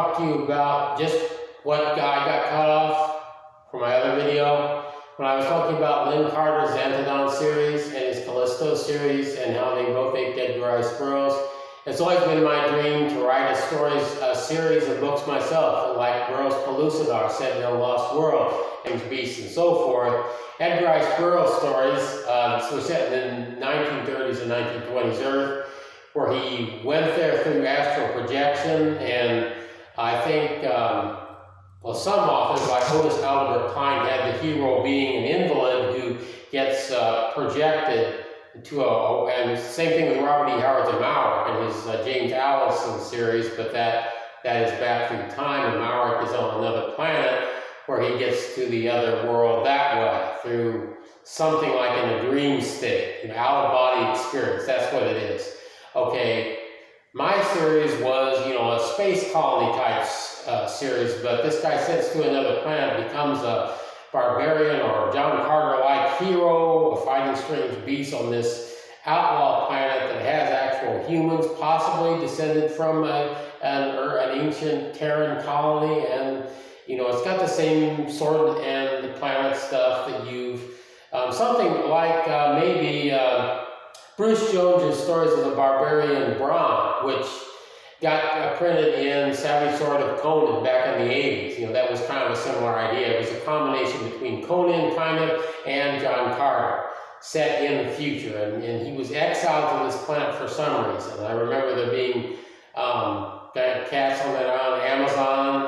talk to you about just what I got cut off from my other video when I was talking about Lin Carter's Xanthodon series and his Callisto series and how they both ate dead dry squirrels. It's always been my dream to write a series of books myself, like Burroughs' Pellucidar, set in a lost world, and beasts and so forth. Edgar Rice Burroughs stories were set in the 1930s and 1920s Earth, where he went there through astral projection, and I think, some authors, like Otis Albert Klein, had the hero being an invalid who gets projected to and same thing with Robert E. Howard's Maurer in his James Allison series, but that is back through time, and Maurer is on another planet where he gets to the other world that way, through something like in a dream state, an out-of-body experience. That's what it is. Okay, my series was, a space colony type series, but this guy sends to another planet, becomes a barbarian or John Carter-like hero, fighting strange beasts on this outlaw planet that has actual humans, possibly descended from an ancient Terran colony, and it's got the same sword and the planet stuff that you've something like maybe Bruce Jones's Stories of the Barbarian Brahm, which got printed in Savage Sword of Conan back in the 80s. That was kind of a similar idea. It was a combination between Conan, kind of, and John Carter, set in the future. And he was exiled to this planet for some reason. I remember there being cats on that island,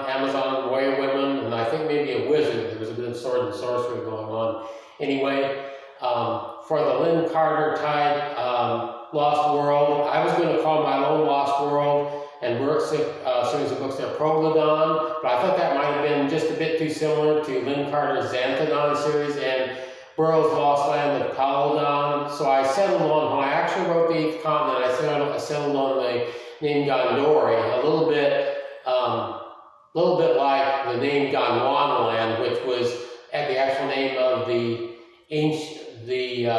Amazon warrior women, and I think maybe a wizard. There was a bit of sword and sorcery going on. Anyway, for the Lin Carter type Lost World, I was going to call my own Lost World and Burke's series of books there Proglodon, but I thought that might have been just a bit too similar to Lin Carter's Xanthodon series and Burroughs' Lost Land of Calydon. So I settled on, when I actually wrote the Eighth Continent, I settled on the name Gondori, a little bit like the name Gondwanaland, which was the actual name of the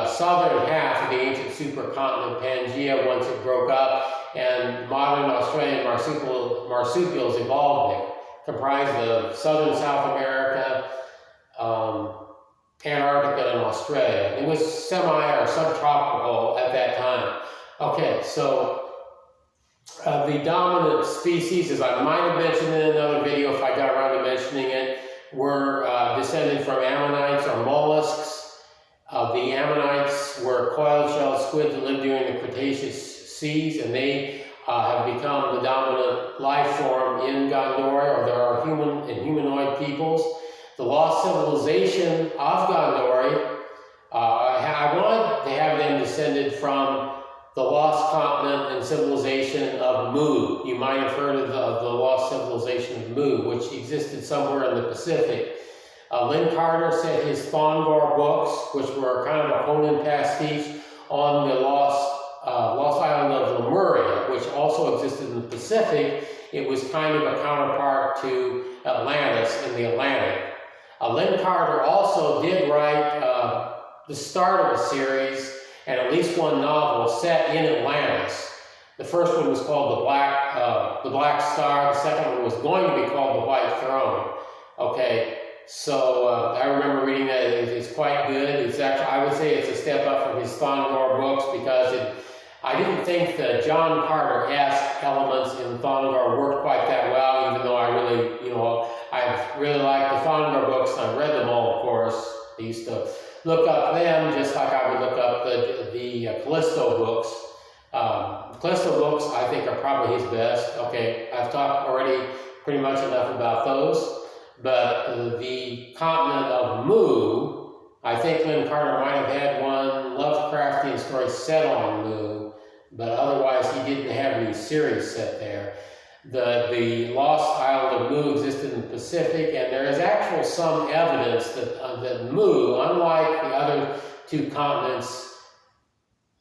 southern half of the ancient supercontinent Pangaea once it broke up, and modern Australian marsupials evolved there, comprised of southern South America, Antarctica, and Australia. It was semi or subtropical at that time. Okay, so the dominant species, as I might have mentioned in another video if I got around to mentioning it, were descended from ammonites or mollusks. The ammonites were coiled-shelled squid that lived during the Cretaceous seas, and they have become the dominant life form in Gondori, or there are human and humanoid peoples. The lost civilization of Gondori, I wanted to have them descended from the lost continent and civilization of Mu. You might have heard of the lost civilization of Mu, which existed somewhere in the Pacific. Lin Carter set his Thongor books, which were kind of a Conan pastiche, on the lost island of Lemuria, which also existed in the Pacific. It was kind of a counterpart to Atlantis in the Atlantic. Lin Carter also did write the start of a series and at least one novel set in Atlantis. The first one was called The Black Star. The second one was going to be called The White Throne. Okay. So I remember reading that. It's quite good. It's actually, I would say it's a step up from his Thongor books, because I didn't think the John Carter-esque elements in Thongor worked quite that well, even though I really liked the Thongor books, and I've read them all, of course. I used to look up them just like I would look up the Callisto books. Callisto books, I think, are probably his best. Okay, I've talked already pretty much enough about those. But the continent of Mu, I think Lin Carter might have had one Lovecraftian story set on Mu, but otherwise he didn't have any series set there. The lost island of Mu existed in the Pacific, and there is actually some evidence that Mu, unlike the other two continents,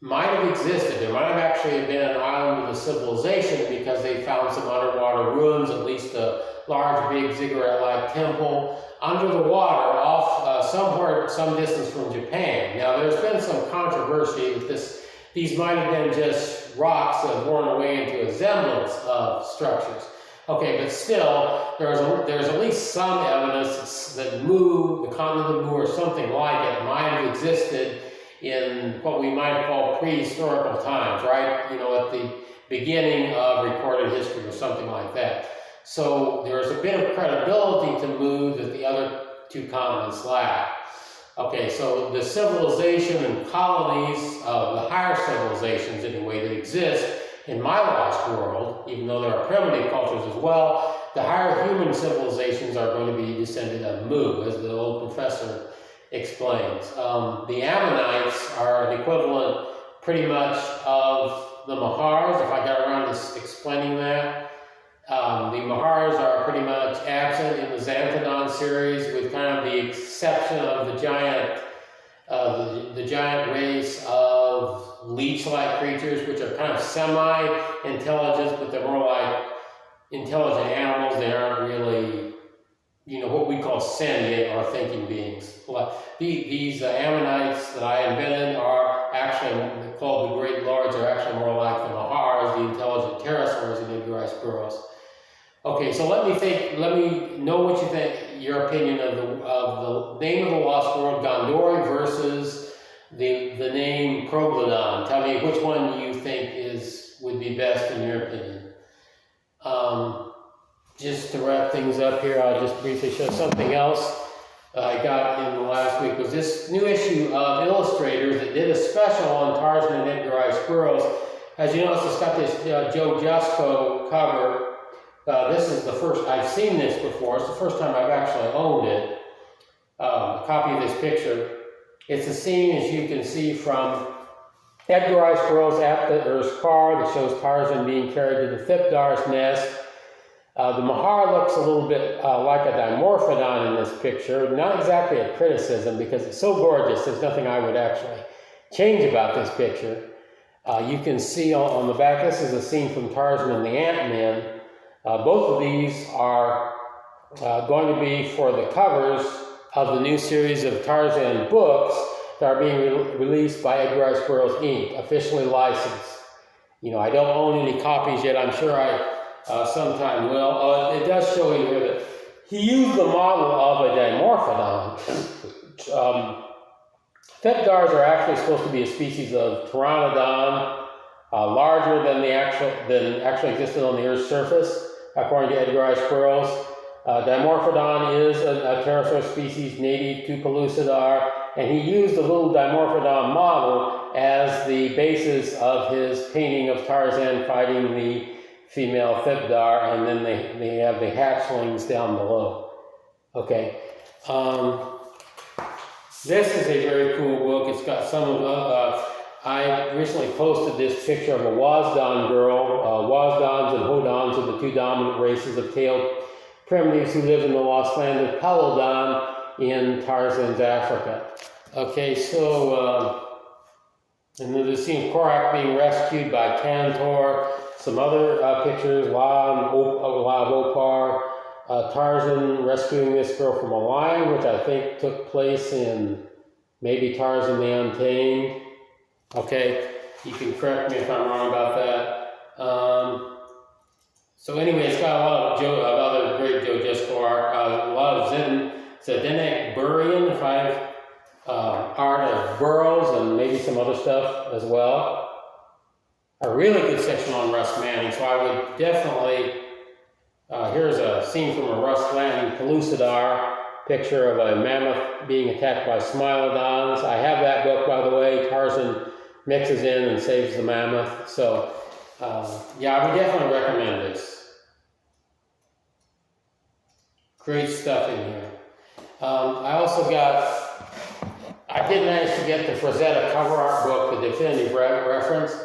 might have existed. There might have actually been an island of a civilization, because they found some underwater ruins, at least a large, big ziggurat-like temple under the water off somewhere, some distance from Japan. Now, there's been some controversy that these might have been just rocks that have worn away into a semblance of structures. Okay, but still, there's at least some evidence that Mu, the continent of Mu, or something like it, might have existed in what we might call prehistorical times, right? You know, at the beginning of recorded history or something like that. So there's a bit of credibility to Mu that the other two continents lack. Okay, so the civilization and colonies of the higher civilizations, anyway, that exist in my lost world, even though there are primitive cultures as well, the higher human civilizations are going to be descended of Mu, as the old professor explains. The Ammonites are an equivalent pretty much of the Mahars, if I got around to explaining that. The Mahars are pretty much absent in the Xanthodon series, with kind of the exception of the giant race of leech-like creatures, which are kind of semi-intelligent, but they're more like intelligent animals. They aren't really, you know, what we call sentient or thinking beings. These Ammonites that I invented are actually called the Great Lords, are actually more like the Mahars, the intelligent pterosaurs and Edgari squirrels. Okay, so let me know what you think, your opinion of the name of the lost world, Gondori, versus the name Proglodon. Tell me which one you think would be best in your opinion. Just to wrap things up here, I'll just briefly show something else I got in the last week. Was this new issue of Illustrators that did a special on Tarzan and Edgari squirrels. As you notice, it's got this Joe Jusko cover. This is the first, I've seen this before, it's the first time I've actually owned it, a copy of this picture. It's a scene, as you can see, from Edgari squirrels at the Earth's car that shows Tarzan being carried to the Thipdar's nest. The Mahar looks a little bit like a Dimorphodon in this picture, not exactly a criticism because it's so gorgeous, there's nothing I would actually change about this picture. You can see on the back, this is a scene from Tarzan and the Ant-Man. Both of these are going to be for the covers of the new series of Tarzan books that are being released by Edgari Squirrels Inc., officially licensed. You know, I don't own any copies yet. I'm sure I sometime will. It does show you here that he used the model of a Dimorphodon. Thipdars are actually supposed to be a species of Pteranodon, larger than actually existed on the Earth's surface, according to Edgari squirrels. Dimorphodon is a pterosaur species native to Pellucidar, and he used the little Dimorphodon model as the basis of his painting of Tarzan fighting the female Thipdar, and then they have the hatchlings down below. Okay. This is a very cool book. It's got some of I recently posted this picture of a Wasdon girl. Wasdons and Hodons are the two dominant races of tailed primitives who live in the lost land of Pelodon in Tarzan's Africa. Okay, so, and then there's scene of Korak being rescued by Tantor, some other pictures, La of Opar, Tarzan rescuing this girl from a lion, which I think took place in maybe Tarzan the Untamed. Okay, you can correct me if I'm wrong about that. So anyway, it's got a lot of other great Joe Jusko art, a lot of Zdenek Burian, if I've art of burrows and maybe some other stuff as well. A really good section on Russ Manning, so I would definitely, here's a scene from a Russ Manning Pellucidar, picture of a mammoth being attacked by Smilodons. I have that book, by the way. Tarzan mixes in and saves the mammoth. So, yeah, I would definitely recommend this. Great stuff in here. I did manage to get the Frazetta cover art book, the definitive reference.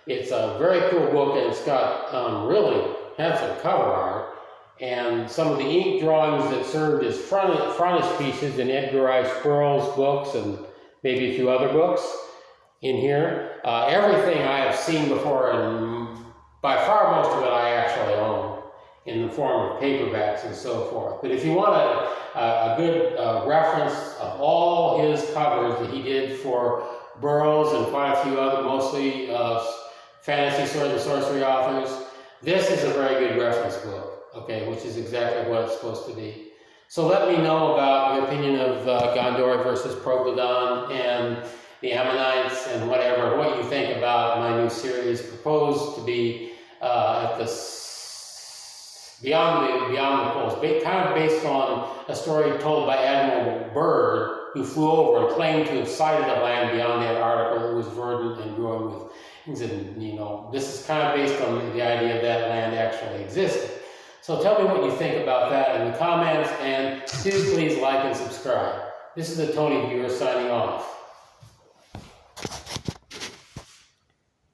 It's a very cool book, and it's got really handsome cover art. And some of the ink drawings that served as frontispieces in Edgari Squirrel's books and maybe a few other books in here. Everything I have seen before, and by far most of it I actually own in the form of paperbacks and so forth. But if you want a good reference of all his covers that he did for Burroughs and quite a few other, mostly fantasy, sword and sorcery authors, this is a very good reference book. okay, which is exactly what it's supposed to be. So let me know about your opinion of Gondor versus Proglodon and the Ammonites and whatever, what you think about my new series proposed to be at the Beyond the Poles, kind of based on a story told by Admiral Byrd, who flew over and claimed to have sighted a land beyond Antarctica. It was verdant and growing with things, and this is kind of based on the idea that land actually existed. So tell me what you think about that in the comments, and do please like and subscribe. This is the Tony Viewer signing off.